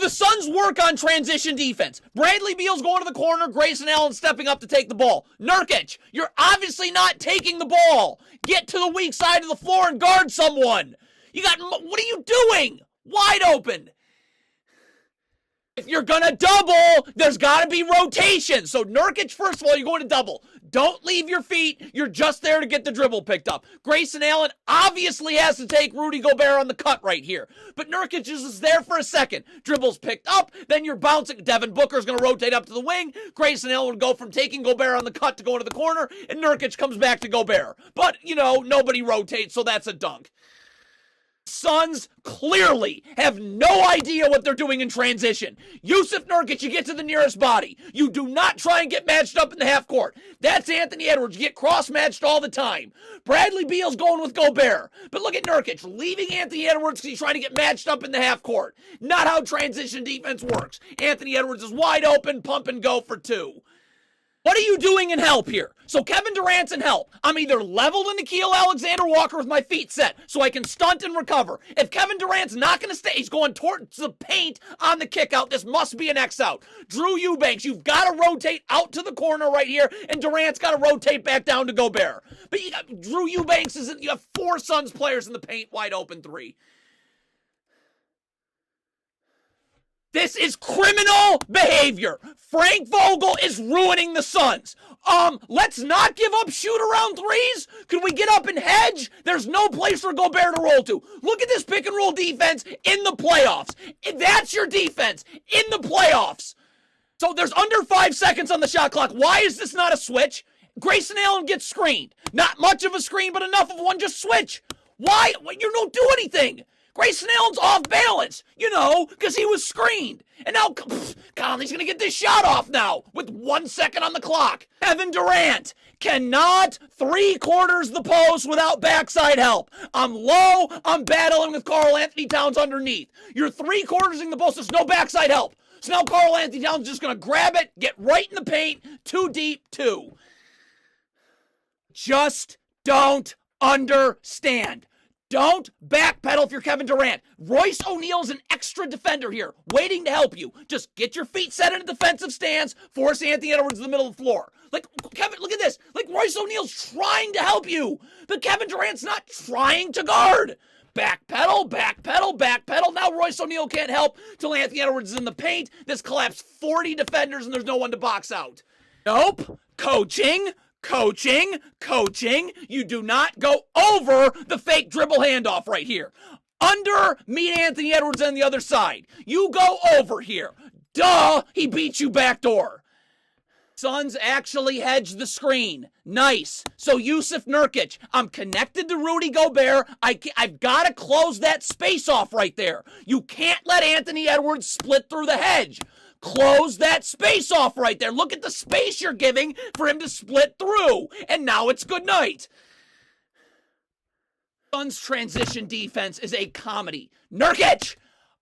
the Suns work on transition defense. Bradley Beal's going to the corner. Grayson Allen stepping up to take the ball. Nurkic, you're obviously not taking the ball. Get to the weak side of the floor and guard someone. What are you doing? Wide open. If you're going to double, there's got to be rotation. So Nurkic, first of all, you're going to double. Don't leave your feet. You're just there to get the dribble picked up. Grayson Allen obviously has to take Rudy Gobert on the cut right here. But Nurkic is there for a second. Dribbles picked up, then you're bouncing. Devin Booker's going to rotate up to the wing. Grayson Allen would go from taking Gobert on the cut to going to the corner, and Nurkic comes back to Gobert. But, nobody rotates, so that's a dunk. Suns clearly have no idea what they're doing in transition. Yusuf Nurkic, you get to the nearest body. You do not try and get matched up in the half court. That's Anthony Edwards. You get cross-matched all the time. Bradley Beal's going with Gobert. But look at Nurkic, leaving Anthony Edwards because he's trying to get matched up in the half court. Not how transition defense works. Anthony Edwards is wide open, pump and go for two. What are you doing in help here? So Kevin Durant's in help. I'm either leveled in Nickeil Alexander-Walker with my feet set so I can stunt and recover. If Kevin Durant's not going to stay, he's going towards the paint on the kick out. This must be an X out. Drew Eubanks, you've got to rotate out to the corner right here, and Durant's got to rotate back down to Gobert. But Drew Eubanks you have 4 Suns players in the paint, wide open 3. This is criminal behavior. Frank Vogel is ruining the Suns. Let's not give up shoot-around threes. Could we get up and hedge? There's no place for Gobert to roll to. Look at this pick-and-roll defense in the playoffs. That's your defense in the playoffs. So there's under 5 seconds on the shot clock. Why is this not a switch? Grayson Allen gets screened. Not much of a screen, but enough of one. Just switch. Why? You don't do anything. Grayson Allen's off balance, because he was screened. And now Conley's going to get this shot off now with 1 second on the clock. Kevin Durant cannot 3/4 the post without backside help. I'm low. I'm battling with Karl Anthony Towns underneath. You're 3/4ing the post. There's no backside help. So now Karl Anthony Towns is just going to grab it, get right in the paint, too deep, 2. Just don't understand. Don't backpedal if you're Kevin Durant. Royce O'Neal's an extra defender here, waiting to help you. Just get your feet set in a defensive stance, force Anthony Edwards in the middle of the floor. Kevin, look at this. Royce O'Neal's trying to help you, but Kevin Durant's not trying to guard. Backpedal, backpedal, backpedal. Now Royce O'Neal can't help till Anthony Edwards is in the paint. This collapsed 40 defenders, and there's no one to box out. Nope. Coaching. You do not go over the fake dribble handoff right here. Under, meet Anthony Edwards on the other side. You go over here. Duh, he beat you backdoor. Suns actually hedged the screen. Nice. So Yusuf Nurkic, I'm connected to Rudy Gobert. I've got to close that space off right there. You can't let Anthony Edwards split through the hedge. Close that space off right there. Look at the space you're giving for him to split through. And now it's good night. Suns transition defense is a comedy. Nurkic,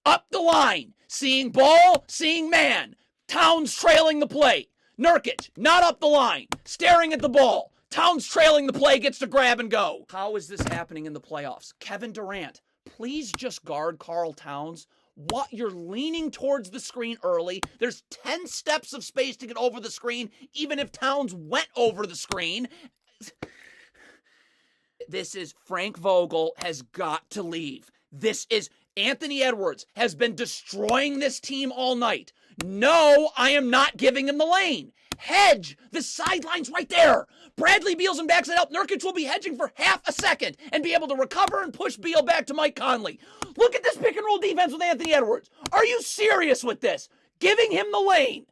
up the line. Seeing ball, seeing man. Towns trailing the play. Nurkic, not up the line. Staring at the ball. Towns trailing the play, gets to grab and go. How is this happening in the playoffs? Kevin Durant, please just guard Karl Towns. What, you're leaning towards the screen early. There's 10 steps of space to get over the screen, even if Towns went over the screen. This is Frank Vogel has got to leave. This is Anthony Edwards has been destroying this team all night. No, I am not giving him the lane. Hedge. The sideline's right there. Bradley Beal's in backside help. Nurkic will be hedging for half a second and be able to recover and push Beal back to Mike Conley. Look at this pick and roll defense with Anthony Edwards. Are you serious with this? Giving him the lane.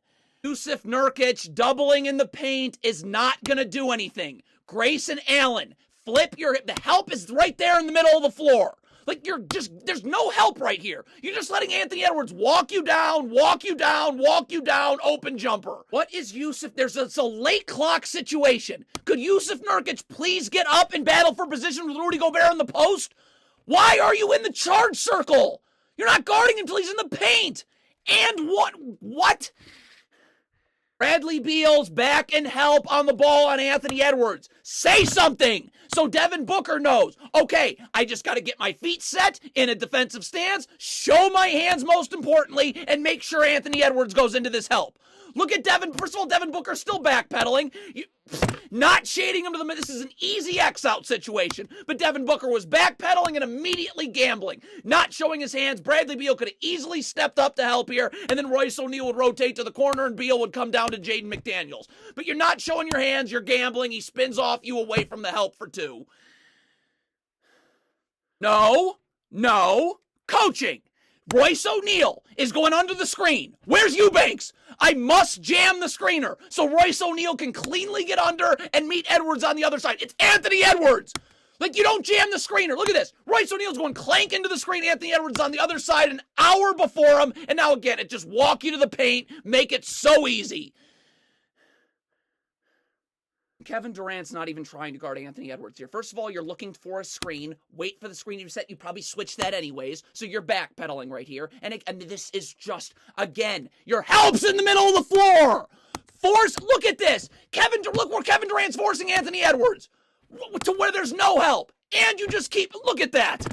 Yusuf Nurkic doubling in the paint is not going to do anything. Grayson Allen, the help is right there in the middle of the floor. There's no help right here. You're just letting Anthony Edwards walk you down, open jumper. What is Yusuf? It's a late clock situation. Could Yusuf Nurkic please get up and battle for position with Rudy Gobert in the post? Why are you in the charge circle? You're not guarding him until he's in the paint. And what? Bradley Beal's back and help on the ball on Anthony Edwards. Say something so Devin Booker knows. Okay, I just got to get my feet set in a defensive stance, show my hands most importantly, and make sure Anthony Edwards goes into this help. Look at Devin. First of all, Devin Booker's still backpedaling. Not shading him to the middle. This is an easy X-out situation. But Devin Booker was backpedaling and immediately gambling. Not showing his hands. Bradley Beal could have easily stepped up to help here. And then Royce O'Neal would rotate to the corner and Beal would come down to Jaden McDaniels. But you're not showing your hands. You're gambling. He spins off you away from the help for two. No. Coaching. Royce O'Neal is going under the screen. Where's Eubanks? I must jam the screener so Royce O'Neal can cleanly get under and meet Edwards on the other side. It's Anthony Edwards. Like, you don't jam the screener. Look at this. Royce O'Neal's going clank into the screen. Anthony Edwards on the other side an hour before him. And now again, it just walk you to the paint, make it so easy. Kevin Durant's not even trying to guard Anthony Edwards here. First of all, you're looking for a screen. Wait for the screen to be set. You probably switch that anyways. So you're backpedaling right here. And this is just, again, your help's in the middle of the floor. Look at this. Look where Kevin Durant's forcing Anthony Edwards. To where there's no help. And you just look at that.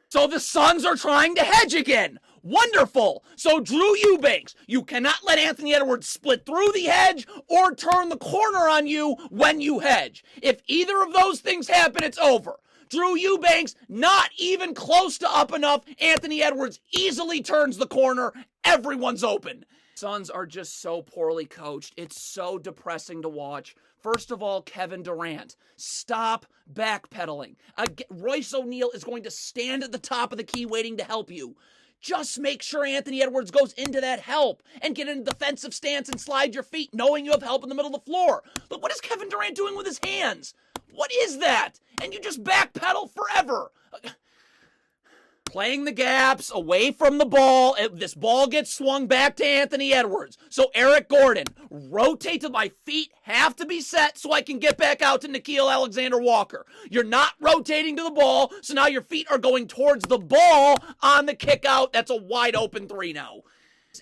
So the Suns are trying to hedge again. Wonderful. So Drew Eubanks, you cannot let Anthony Edwards split through the hedge or turn the corner on you when you hedge. If either of those things happen, it's over. Drew Eubanks, not even close to up enough. Anthony Edwards easily turns the corner. Everyone's open. Suns are just so poorly coached. It's so depressing to watch. First of all, Kevin Durant, stop backpedaling. Royce O'Neal is going to stand at the top of the key waiting to help you. Just make sure Anthony Edwards goes into that help and get in a defensive stance and slide your feet, knowing you have help in the middle of the floor. Look, what is Kevin Durant doing with his hands? What is that? And you just backpedal forever. Playing the gaps away from the ball. This ball gets swung back to Anthony Edwards. So Eric Gordon, rotate to my feet, have to be set so I can get back out to Nickeil Alexander-Walker. You're not rotating to the ball, so now your feet are going towards the ball on the kick out. That's a wide open three now.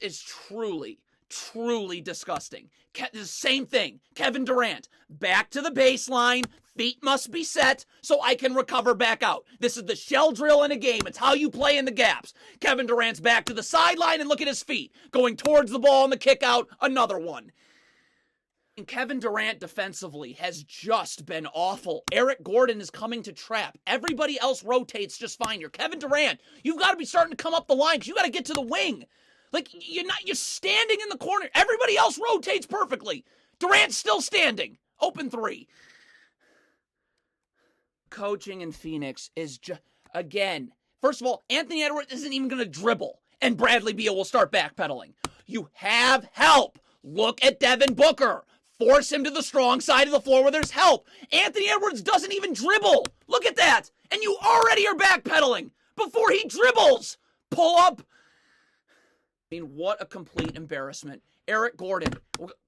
It's truly disgusting. The same thing. Kevin Durant, back to the baseline. Feet must be set so I can recover back out. This is the shell drill in a game. It's how you play in the gaps. Kevin Durant's back to the sideline and look at his feet. Going towards the ball on the kick out. Another one. And Kevin Durant defensively has just been awful. Eric Gordon is coming to trap. Everybody else rotates just fine. You're Kevin Durant. You've got to be starting to come up the line because you got to get to the wing. Like, you're standing in the corner. Everybody else rotates perfectly. Durant's still standing. Open three. Coaching in Phoenix is just, again, first of all, Anthony Edwards isn't even going to dribble, and Bradley Beal will start backpedaling. You have help. Look at Devin Booker. Force him to the strong side of the floor where there's help. Anthony Edwards doesn't even dribble. Look at that. And you already are backpedaling before he dribbles. Pull up. I mean, what a complete embarrassment. Eric Gordon,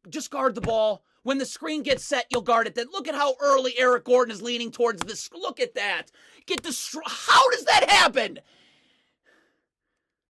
just guard the ball. When the screen gets set, you'll guard it. Then look at how early Eric Gordon is leaning towards this. Look at that. How does that happen?